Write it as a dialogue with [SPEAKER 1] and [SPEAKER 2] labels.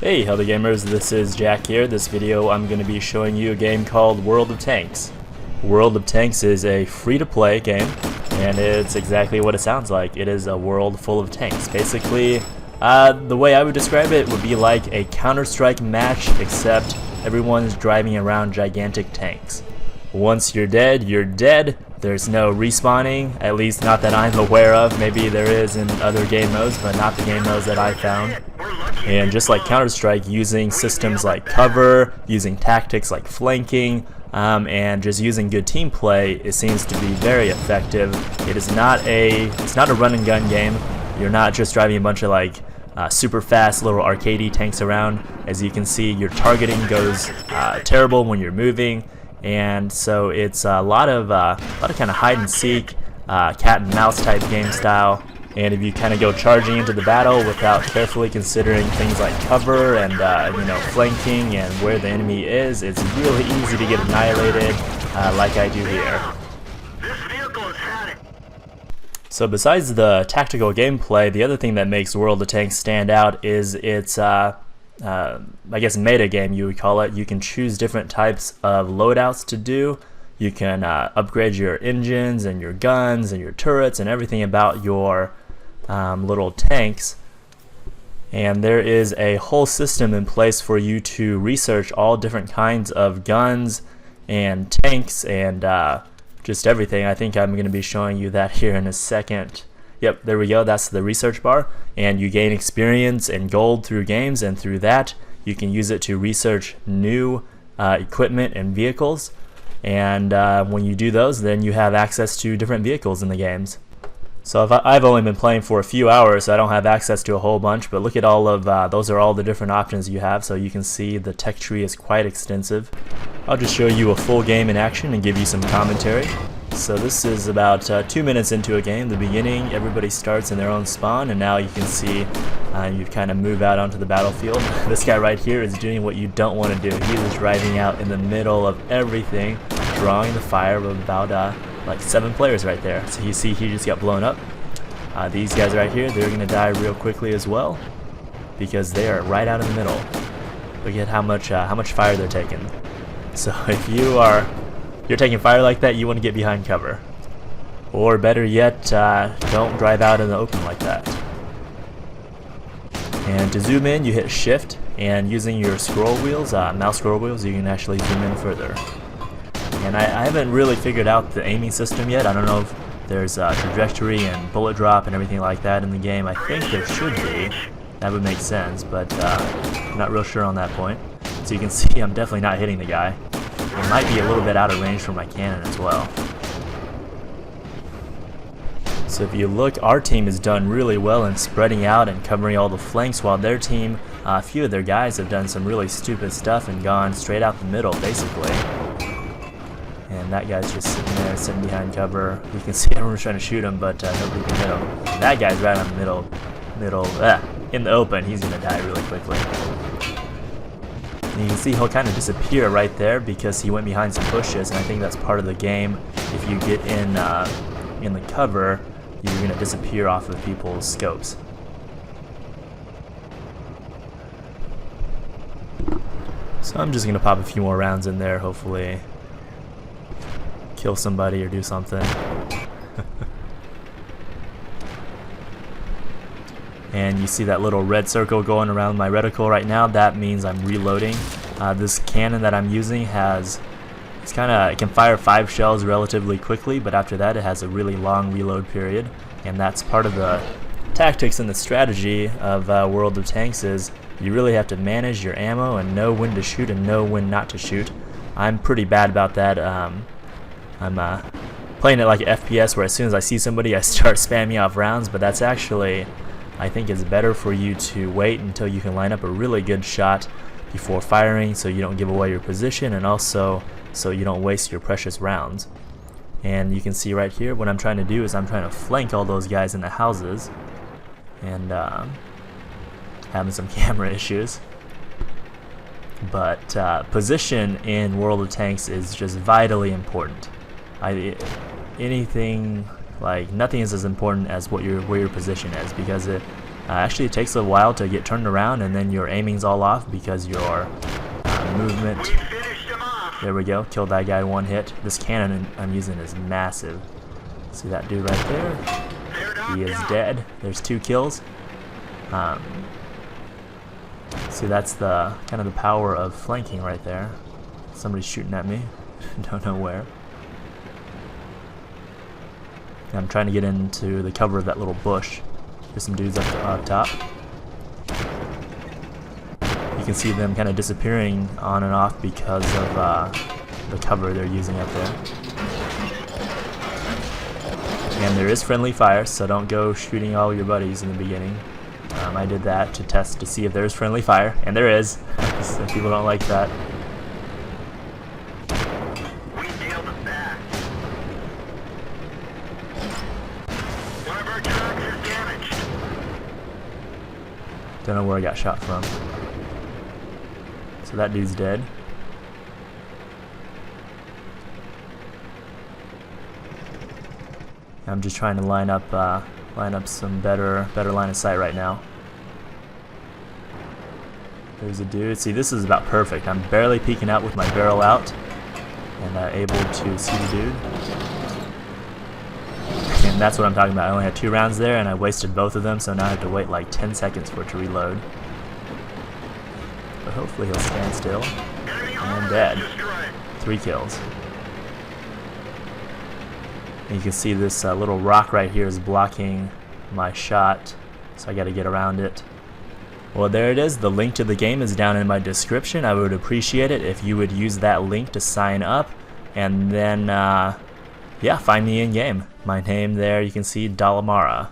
[SPEAKER 1] Hey Howdy Gamers, this is Jack here. This video I'm going to be showing you a game called World of Tanks. World of Tanks is a free-to-play game, and it's exactly what it sounds like. It is a world full of tanks. Basically, the way I would describe it would be like a Counter-Strike match, except everyone's driving around gigantic tanks. Once you're dead, you're dead. There's no respawning, at least not that I'm aware of. Maybe there is in other game modes, but not the game modes that I found. And just like Counter-Strike, using systems like cover, using tactics like flanking, and just using good team play, it seems to be very effective. It's not a run and gun game. You're not just driving a bunch of like super fast little arcadey tanks around. As you can see, your targeting goes terrible when you're moving, and so it's a lot of kind of hide and seek, cat and mouse type game style. And if you kind of go charging into the battle without carefully considering things like cover and flanking and where the enemy is, it's really easy to get annihilated, like I do here. So besides the tactical gameplay, the other thing that makes World of Tanks stand out is its I guess meta game, you would call it. You can choose different types of loadouts to do. You can upgrade your engines and your guns and your turrets and everything about your little tanks, and there is a whole system in place for you to research all different kinds of guns and tanks and just everything. I think I'm going to be showing you that here in a second. Yep, there we go. That's the research bar, and you gain experience and gold through games, and through that you can use it to research new equipment and vehicles, and when you do those, then you have access to different vehicles in the games. So I've only been playing for a few hours, so I don't have access to a whole bunch, but look at all of those are all the different options you have, so you can see the tech tree is quite extensive. I'll just show you a full game in action and give you some commentary. So this is about 2 minutes into a game. The beginning, everybody starts in their own spawn, and now you can see you kind of move out onto the battlefield. This guy right here is doing what you don't want to do. He is driving out in the middle of everything, drawing the fire of about like 7 players right there. So you see he just got blown up. These guys right here, they're gonna die real quickly as well, because they are right out in the middle. Look at how much fire they're taking. So if you're taking fire like that, you want to get behind cover, or better yet, don't drive out in the open like that. And to zoom in, you hit shift, and using your scroll wheels, mouse scroll wheels, you can actually zoom in further. And I haven't really figured out the aiming system yet. I don't know if there's trajectory and bullet drop and everything like that in the game. I think there should be. That would make sense, but I'm not real sure on that point. So you can see I'm definitely not hitting the guy. It might be a little bit out of range for my cannon as well. So if you look, our team has done really well in spreading out and covering all the flanks, while their team, a few of their guys have done some really stupid stuff and gone straight out the middle, basically. And that guy's just sitting there, sitting behind cover. You can see everyone's trying to shoot him, but nobody can hit him. And that guy's right on the middle, in the open. He's gonna die really quickly. And you can see he'll kind of disappear right there because he went behind some bushes, and I think that's part of the game. If you get in the cover, you're gonna disappear off of people's scopes. So I'm just gonna pop a few more rounds in there, hopefully kill somebody or do something. And you see that little red circle going around my reticle right now. That means I'm reloading. This cannon that I'm using it can fire 5 shells relatively quickly, but after that it has a really long reload period, and that's part of the tactics and the strategy of World of Tanks. Is you really have to manage your ammo and know when to shoot and know when not to shoot. I'm pretty bad about that. I'm playing it like an FPS, where as soon as I see somebody I start spamming off rounds, but that's actually, I think it's better for you to wait until you can line up a really good shot before firing, so you don't give away your position, and also so you don't waste your precious rounds. And you can see right here what I'm trying to do is I'm trying to flank all those guys in the houses, and having some camera issues. But position in World of Tanks is just vitally important. Nothing is as important as where your position is, because Actually, it takes a while to get turned around, and then your aiming's all off because your movement. There we go, killed that guy one hit. This cannon I'm using is massive. See that dude right there? He is dead. There's 2 kills. See, that's the kind of the power of flanking right there. Somebody's shooting at me. Don't know where. I'm trying to get into the cover of that little bush. There's some dudes up top. You can see them kind of disappearing on and off because of the cover they're using up there. And there is friendly fire, so don't go shooting all your buddies in the beginning. I did that to test to see if there's friendly fire, and there is. So people don't like that.
[SPEAKER 2] We nailed them back. One of our trucks is damaged.
[SPEAKER 1] Don't know where I got shot from. So that dude's dead. I'm just trying to line up some better line of sight right now. There's a dude. See, this is about perfect. I'm barely peeking out with my barrel out, and able to see the dude. And that's what I'm talking about. I only had 2 rounds there, and I wasted both of them, so now I have to wait like 10 seconds for it to reload. But hopefully he'll stand still. And dead. 3 kills. And you can see this little rock right here is blocking my shot, so I got to get around it. Well, there it is. The link to the game is down in my description. I would appreciate it if you would use that link to sign up, and then yeah, find me in game. My name there, you can see Dalamara.